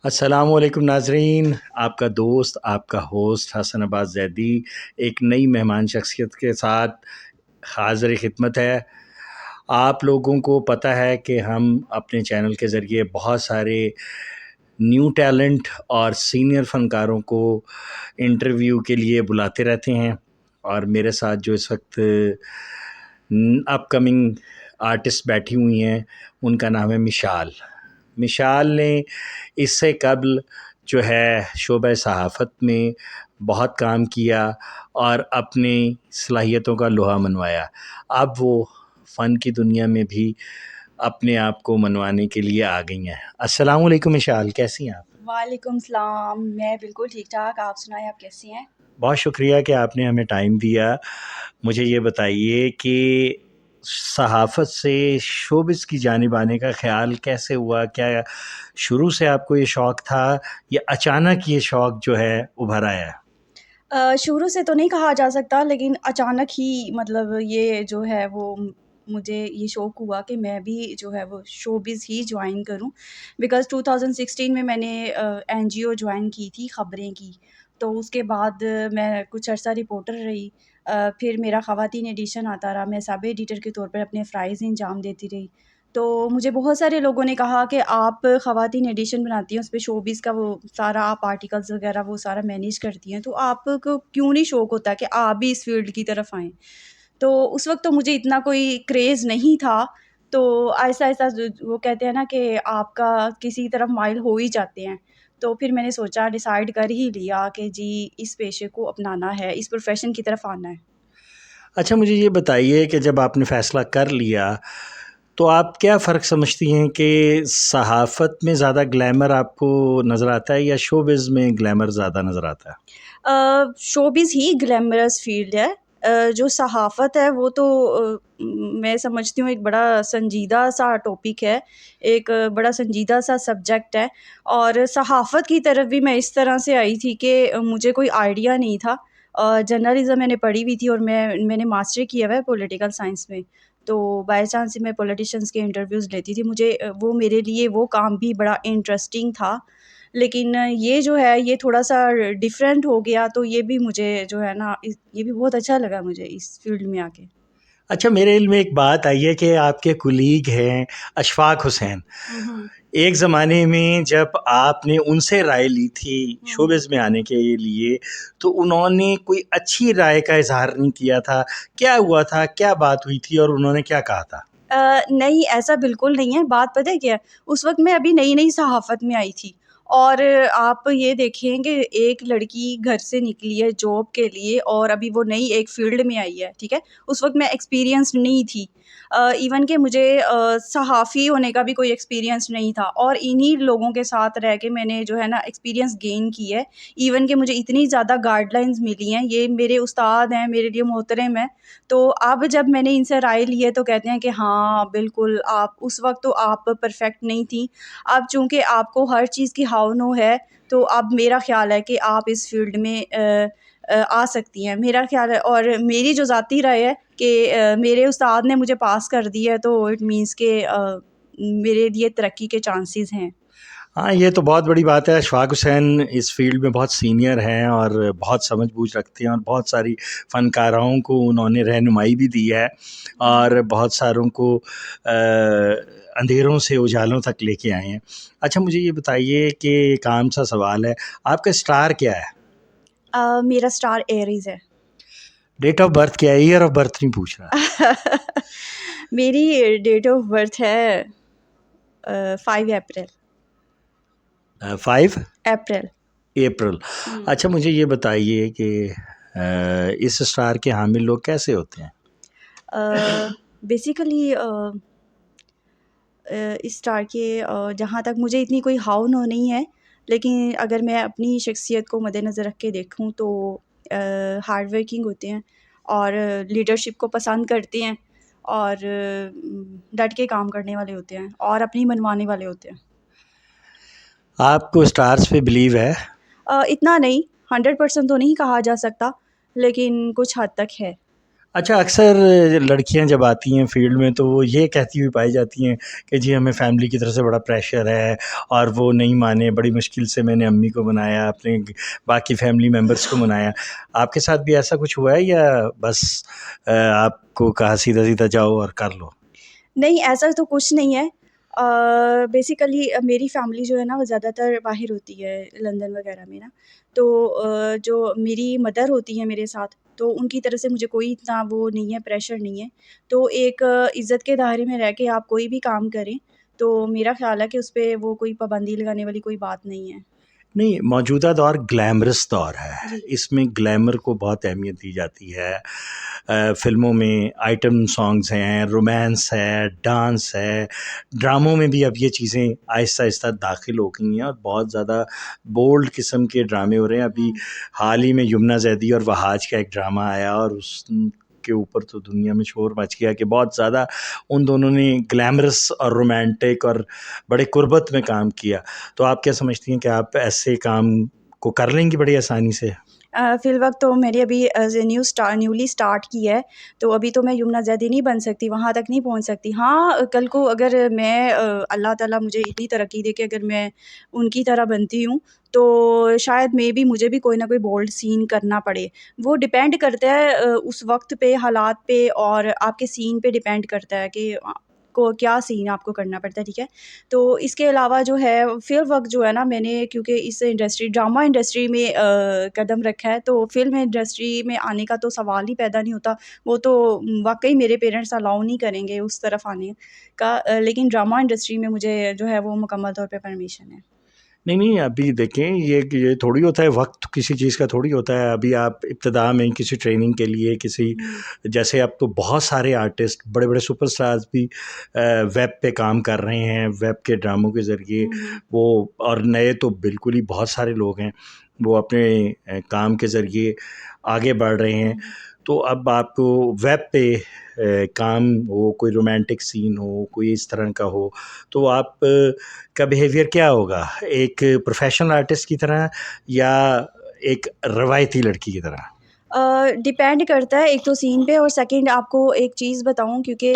अस्सलामुअलैकुम नाजरीन, आपका दोस्त, आपका होस्ट हसन अब्बास ज़ैदी एक नई मेहमान शख्सियत के साथ हाज़िर खिदमत है। आप लोगों को पता है कि हम अपने चैनल के ज़रिए बहुत सारे न्यू टैलेंट और सीनियर फ़नकारों को इंटरव्यू के लिए बुलाते रहते हैं और मेरे साथ जो इस वक्त अपकमिंग आर्टिस्ट बैठी हुई हैं, उनका नाम है मिशाल। मिशाल ने इससे कबल जो है शोबे सहाफ़त में बहुत काम किया और अपनी सलाहियतों का लोहा मनवाया। अब वो फ़न की दुनिया में भी अपने आप को मनवाने के लिए आ गई हैं। अस्सलामु अलैकुम मिशाल, कैसी हैं आप? वालेकुम सलाम। मैं बिल्कुल ठीक-ठाक, आप सुनाएँ, आप कैसी हैं? बहुत शुक्रिया कि आपने हमें टाइम दिया। मुझे ये बताइए कि सहाफ़त से शोबिज़ की जानिब आने का ख़्याल कैसे हुआ? क्या शुरू से आपको ये शौक़ था या अचानक ये शौक़ जो है उभर आया? शुरू से तो नहीं कहा जा सकता, लेकिन अचानक ही मतलब ये जो है वो मुझे ये शौक़ हुआ कि मैं भी जो है वो शोबिज़ ही जॉइन करूँ। बिकॉज़ 2016 में मैंने एनजीओ जॉइन की थी ख़बरें की। तो उसके बाद मैं कुछ अर्सा रिपोर्टर रही। फिर मेरा ख़वातीन एडिशन आता रहा, मैं सब एडिटर के तौर पर अपने फ़राइज़ अंजाम देती रही। तो मुझे बहुत सारे लोगों ने कहा कि आप ख़वातीन एडिशन बनाती हैं, उसपे शोबिज़ का वो सारा आप आर्टिकल्स वग़ैरह वो सारा मैनेज करती हैं, तो आपको क्यों नहीं शौक़ होता कि आप भी इस फ़ील्ड की तरफ आएँ? तो उस वक़्त तो मुझे इतना कोई क्रेज़ नहीं था, तो आहिस्ता-आहिस्ता वो कहते हैं ना कि आपका किसी तरफ माइल हो ही जाते हैं। तो फिर मैंने सोचा, डिसाइड कर ही लिया कि जी इस पेशे को अपनाना है, इस प्रोफ़ेशन की तरफ आना है। अच्छा, मुझे ये बताइए कि जब आपने फ़ैसला कर लिया, तो आप क्या फ़र्क समझती हैं कि सहाफ़त में ज़्यादा ग्लैमर आपको नज़र आता है या शोबिज़ में ग्लैमर ज़्यादा नज़र आता है? शोबिज़ ही ग्लैमरस फ़ील्ड है। जो सहाफ़त है वो तो मैं समझती हूँ एक बड़ा संजीदा-सा टॉपिक है, एक बड़ा संजीदा-सा सब्जेक्ट है और सहाफ़त की तरफ भी मैं इस तरह से आई थी कि मुझे कोई आइडिया नहीं था। जर्नलिज़्म मैंने पढ़ी हुई थी और मैंने मास्टर किया हुआ है पॉलिटिकल साइंस में। तो बाय चांस मैं पॉलिटिशियंस के इंटरव्यूज़ लेती थी। मुझे वो मेरे लिए वो काम भी बड़ा इंटरेस्टिंग था। लेकिन ये जो है ये थोड़ा-सा डिफ़रेंट हो गया, तो ये भी मुझे जो है ना ये भी बहुत अच्छा लगा मुझे इस फ़ील्ड में आके। अच्छा, मेरे इल्म में एक बात आई है कि आपके कुलीग हैं अशफ़ाक़ हुसैन। हुँ, हुँ। एक ज़माने में जब आपने उनसे राय ली थी हुँ। शोबिज़ में आने के लिए, तो उन्होंने कोई अच्छी राय का इज़हार नहीं किया था। क्या हुआ था? क्या बात हुई थी और उन्होंने क्या कहा था? नहीं ऐसा बिल्कुल नहीं है, बात पता है क्या है? उस वक़्त मैं अभी नई-नई सहाफ़त में आई थी और आप ये देखें कि एक लड़की घर से निकली है जॉब के लिए और अभी वो नई एक फ़ील्ड में आई है, ठीक है? उस वक़्त मैं एक्सपीरियंस्ड नहीं थी। इवन कि मुझे सहाफ़ी होने का भी कोई एक्सपीरियंस नहीं था और इन्हीं लोगों के साथ रह के मैंने जो है ना एक्सपीरियंस गेन की है। इवन कि मुझे इतनी ज़्यादा गाइडलाइंस मिली हैं, ये मेरे उस्ताद हैं, मेरे लिए मोहतरम हैं। तो अब जब मैंने इनसे राय ली है तो कहते हैं कि हाँ, बिल्कुल आप उस वक़्त तो आप परफ़ेक्ट नहीं थी। अब चूँकि आपको हर चीज़ की हाव-नू है, तो अब मेरा ख़्याल है कि आप इस फ़ील्ड में आ सकती हैं। मेरा ख़्याल है और मेरी जो ज़ाती राय है कि मेरे उस्ताद ने मुझे पास कर दिया है तो इट मीन्स कि मेरे लिए तरक्की के चांसेस हैं। हाँ, ये तो बहुत बड़ी बात है। अशफ़ाक़ हुसैन इस फ़ील्ड में बहुत सीनियर हैं और बहुत समझ-बूझ रखते हैं और बहुत सारी फ़नकाराओं को उन्होंने रहनुमाई भी दी है हुँ। और बहुत सारों को अंधेरों से उजालों तक लेके आए हैं। अच्छा, मुझे ये बताइए कि एक आम-सा सवाल है, आपका स्टार क्या है? मेरा स्टार एरीज़ है। डेट ऑफ़ बर्थ क्या है? ईयर ऑफ़ बर्थ नहीं पूछ रहा। मेरी डेट ऑफ़ बर्थ है 5 अप्रैल। 5 अप्रैल। अप्रैल। हुँ। अच्छा, मुझे ये बताइए कि इस स्टार के हामिल लोग कैसे होते हैं? बेसिकली इस स्टार के जहाँ तक मुझे इतनी कोई हाव-नू नहीं है, लेकिन अगर मैं अपनी शख्सियत को मद्देनज़र रख के देखूँ तो हार्ड वर्किंग होते हैं और लीडरशिप को पसंद करते हैं और डट के काम करने वाले होते हैं और अपनी मनवाने वाले होते हैं। आपको स्टार्स पे बिलीव है? इतना नहीं, 100% तो नहीं कहा जा सकता, लेकिन कुछ हद तक है। अच्छा, अक्सर लड़कियां जब आती हैं फील्ड में तो वो ये कहती हुई पाई जाती हैं कि जी हमें फैमिली की तरफ से बड़ा प्रेशर है और वो नहीं माने, बड़ी मुश्किल से मैंने अम्मी को मनाया, अपने बाकी फैमिली मेम्बर्स को मनाया। आपके साथ भी ऐसा कुछ हुआ है या बस आपको कहा सीधा सीधा जाओ और कर लो? नहीं, ऐसा तो कुछ नहीं है। बेसिकली मेरी फ़ैमिली जो है ना वो ज़्यादातर बाहर होती है, लंदन वग़ैरह में ना। तो जो मेरी मदर होती हैं मेरे साथ, तो उनकी तरफ से मुझे कोई इतना वो नहीं है, प्रेशर नहीं है। तो एक इज़्ज़त के दायरे में रह के आप कोई भी काम करें, तो मेरा ख़्याल है कि उसपे वो कोई पाबंदी लगाने वाली कोई बात नहीं है। नहीं, मौजूदा दौर ग्लैमरस दौर है। जी। इसमें ग्लैमर को बहुत अहमियत दी जाती है। फ़िल्मों में आइटम सॉन्ग्स हैं, रोमांस है, डांस है, ड्रामों में भी अब ये चीज़ें आहिस्ता-आहिस्ता दाख़िल हो गई हैं और बहुत ज़्यादा बोल्ड किस्म के ड्रामे हो रहे हैं। अभी हुँ। हाल ही में यमुना ज़ैदी और वहाज का एक ड्रामा आया और उस के ऊपर तो दुनिया में शोर मच गया कि बहुत ज़्यादा उन दोनों ने ग्लैमरस और रोमांटिक और बड़े कुर्बत में काम किया। तो आप क्या समझती हैं कि आप ऐसे काम को कर लेंगी बड़ी आसानी से? फ़िलवक़्त तो मेरी अभी न्यूली स्टार्ट की है, तो अभी तो मैं यमुना ज़ैदी नहीं बन सकती, वहाँ तक नहीं पहुँच सकती। हाँ, कल को अगर मैं अल्लाह ताला मुझे इतनी तरक्की दे के अगर मैं उनकी तरह बनती हूँ, तो शायद मेबी मुझे भी कोई ना कोई बोल्ड सीन करना पड़े। वो डिपेंड करता है उस वक़्त पे, हालात पे और आपके सीन पे डिपेंड करता है कि को क्या सीन आपको करना पड़ता है, ठीक है? तो इसके अलावा जो है फ़िल वक़्त जो है ना मैंने क्योंकि इस इंडस्ट्री ड्रामा इंडस्ट्री में कदम रखा है तो फ़िल्म इंडस्ट्री में आने का तो सवाल ही पैदा नहीं होता। वो तो वाक़ई मेरे पेरेंट्स अलाउ नहीं करेंगे उस तरफ आने का लेकिन ड्रामा इंडस्ट्री में मुझे जो है वो मुकम्मल तौर पे परमिशन है। नहीं, नहीं, अभी देखें ये थोड़ी होता है, वक़्त किसी चीज़ का थोड़ी होता है। अभी आप इब्तिदा में किसी ट्रेनिंग के लिए किसी हुँ, जैसे अब तो बहुत सारे आर्टिस्ट, बड़े-बड़े सुपरस्टार्स भी वेब पे काम कर रहे हैं, वेब के ड्रामों के ज़रिए हुँ, हुँ, वो और नए तो बिल्कुल ही बहुत सारे लोग हैं, वो अपने काम के ज़रिए आगे बढ़ रहे हैं। हुँ। तो अब आपको वेब पे काम हो, कोई रोमांटिक सीन हो, कोई इस तरह का हो, तो आप का बिहेवियर क्या होगा? एक प्रोफ़ेशनल आर्टिस्ट की तरह या एक रवायती लड़की की तरह? डिपेंड करता है एक तो सीन पे और सेकंड आपको एक चीज़ बताऊँ क्योंकि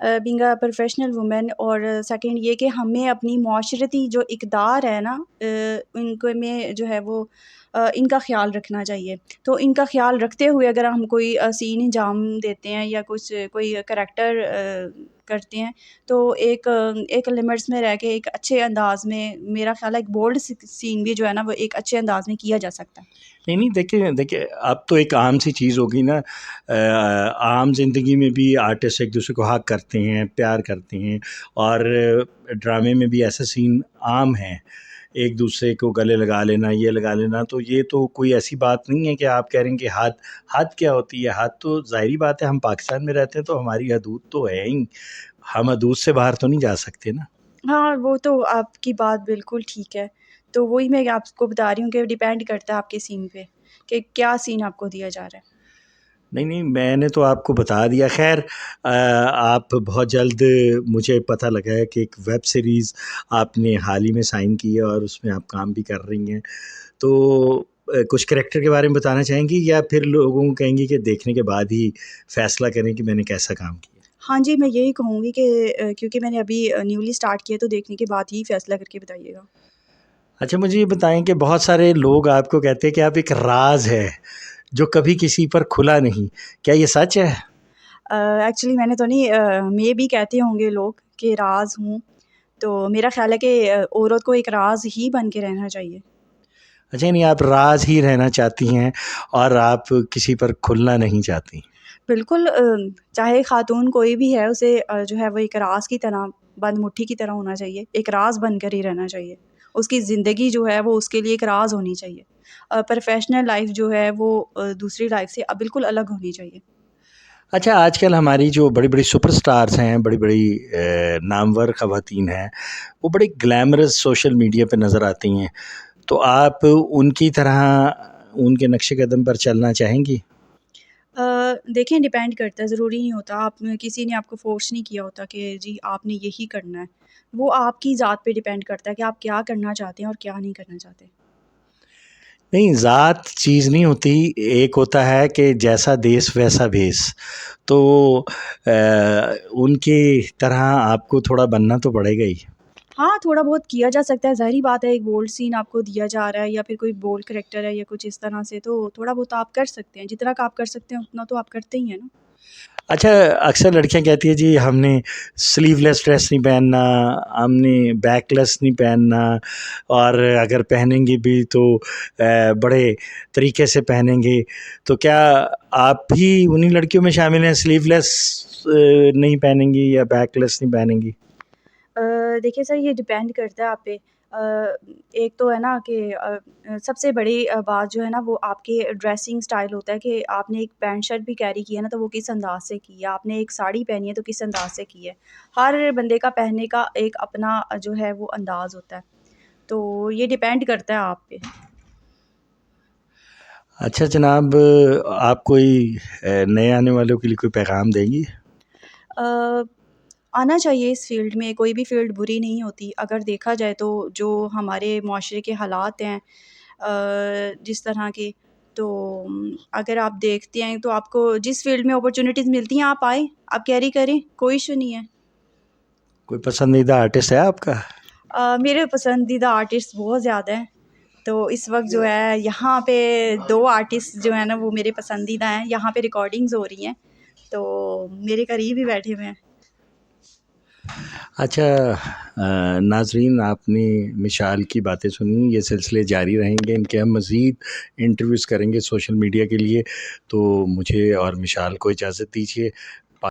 बीइंग अ प्रोफेशनल वुमन और सेकंड ये कि हमें अपनी माशरती जो इक़दार है ना इनको में जो है वो इनका ख़्याल रखना चाहिए। तो इनका ख़्याल रखते हुए अगर हम कोई सीन अंजाम देते हैं या कुछ कोई करैक्टर करते हैं तो एक लिमिट्स में रह के एक अच्छे अंदाज़ में मेरा ख़्याल है एक बोल्ड सीन भी जो है ना वो एक अच्छे अंदाज़ में किया जा सकता है। नहीं, नहीं, देखिए देखिए, अब तो एक आम सी चीज़ हो गई ना। आम ज़िंदगी में भी आर्टिस्ट एक-दूसरे को हग करते हैं, प्यार करते हैं और ड्रामे में भी ऐसा सीन आम है। एक-दूसरे को गले लगा लेना, ये लगा लेना, तो ये तो कोई ऐसी बात नहीं है कि आप कह रहे हैं कि हद हद क्या होती है? हद तो ज़ाहिर-सी बात है, हम पाकिस्तान में रहते हैं तो हमारी हदूद तो है ही। हम हदूद से बाहर तो नहीं जा सकते ना। हाँ, वो तो आपकी बात बिल्कुल ठीक है। तो वही मैं आपको बता रही हूँ कि डिपेंड करता है आपके सीन पे, कि क्या सीन आपको दिया जा रहा है। नहीं, नहीं, मैंने तो आपको बता दिया। ख़ैर आप बहुत जल्द मुझे पता लगा है कि एक वेब सीरीज़ आपने हाल ही में साइन की है और उसमें आप काम भी कर रही हैं। तो कुछ करैक्टर के बारे में बताना चाहेंगी या फिर लोगों को कहेंगी कि देखने के बाद ही फ़ैसला करें कि मैंने कैसा काम किया? हाँ जी, मैं यही कहूँगी कि क्योंकि मैंने अभी न्यूली स्टार्ट किया तो देखने के बाद ही फैसला करके बताइएगा। अच्छा, मुझे ये बताएँ कि बहुत सारे लोग आपको कहते हैं कि आप एक राज़ है, जो कभी किसी पर खुला नहीं। क्या ये सच है? एक्चुअली मैंने तो नहीं मेबी कहते होंगे लोग कि राज़ हूँ, तो मेरा ख़्याल है कि औरत को एक राज़ ही बन के रहना चाहिए। अच्छा, यानी आप राज़ ही रहना चाहती हैं और आप किसी पर खुलना नहीं चाहती। बिल्कुल चाहे ख़ातून कोई भी है उसे जो है वो एक राज़ की तरह बंद मुट्ठी की तरह होना चाहिए, एक राज़ बनकर ही रहना चाहिए। उसकी ज़िंदगी जो है वो उसके लिए एक राज़ होनी चाहिए। प्रोफ़ेशनल लाइफ़ जो है वो दूसरी लाइफ़ से बिल्कुल अलग होनी चाहिए। अच्छा, आजकल हमारी जो बड़ी-बड़ी सुपरस्टार्स हैं, बड़ी-बड़ी नामवर ख़वातीन हैं, वो बड़ी ग्लैमरस सोशल मीडिया पे नज़र आती हैं। तो आप उनकी तरह उनके नक्शे कदम पर चलना चाहेंगी? देखें डिपेंड करता है, ज़रूरी नहीं होता आप किसी ने आपको फ़ोर्स नहीं किया होता कि जी आपने यही करना है। वो आपकी ज़ात पे डिपेंड करता है कि आप क्या करना चाहते हैं और क्या नहीं करना चाहते। नहीं, ज़ात चीज़ नहीं होती, एक होता है कि जैसा देश वैसा भेष। तो उनकी तरह आपको थोड़ा बनना तो पड़ेगा ही। हाँ, थोड़ा बहुत किया जा सकता है, ज़ाहिर-सी बात है एक बोल्ड सीन आपको दिया जा रहा है या फिर कोई बोल्ड करैक्टर है या कुछ इस तरह से, तो थोड़ा बहुत आप कर सकते हैं, जितना का आप कर सकते हैं उतना तो आप करते ही हैं ना। अच्छा, अक्सर लड़कियां कहती है जी हमने स्लीवलेस ड्रेस नहीं पहनना, हमने बैकलेस नहीं पहनना, और अगर पहनेंगी भी तो बड़े तरीके से पहनेंगे। तो क्या आप भी उन्हीं लड़कियों में शामिल हैं, स्लीवलेस नहीं पहनेंगी या बैकलेस नहीं पहनेंगी? देखिए सर, ये डिपेंड करता है आप पे। एक तो है ना कि सबसे बड़ी बात जो है ना वो आपके ड्रेसिंग स्टाइल होता है कि आपने एक पैंट शर्ट भी कैरी की है ना तो वो किस अंदाज़ से की है, आपने एक साड़ी पहनी है तो किस अंदाज़ से की है। हर बंदे का पहनने का एक अपना जो है वो अंदाज़ होता है। तो ये डिपेंड करता है आप पे। अच्छा जनाब, आप कोई नए आने वालों के लिए कोई पैगाम देंगी? अ, आना चाहिए इस फ़ील्ड में, कोई भी फ़ील्ड बुरी नहीं होती। अगर देखा जाए तो जो हमारे मुआशरे के हालात हैं जिस तरह के, तो अगर आप देखते हैं तो आपको जिस फ़ील्ड में अपॉर्च्युनिटीज़ मिलती हैं आप आएँ, आप कैरी करें, कोई इश्यू नहीं है। कोई पसंदीदा आर्टिस्ट है आपका? मेरे पसंदीदा आर्टिस्ट बहुत ज़्यादा हैं, तो इस वक़्त जो है यहाँ पे 2 आर्टिस्ट जो हैं ना वो मेरे पसंदीदा हैं। यहाँ पे रिकॉर्डिंग्स हो रही हैं, तो मेरे करीब ही बैठे हुए हैं। अच्छा, नाज़रीन, आपने मिशाल की बातें सुनी, ये सिलसिले जारी रहेंगे, इनके हम मज़ीद इंटरव्यूज़ करेंगे सोशल मीडिया के लिए। तो मुझे और मिशाल को इजाज़त दीजिए।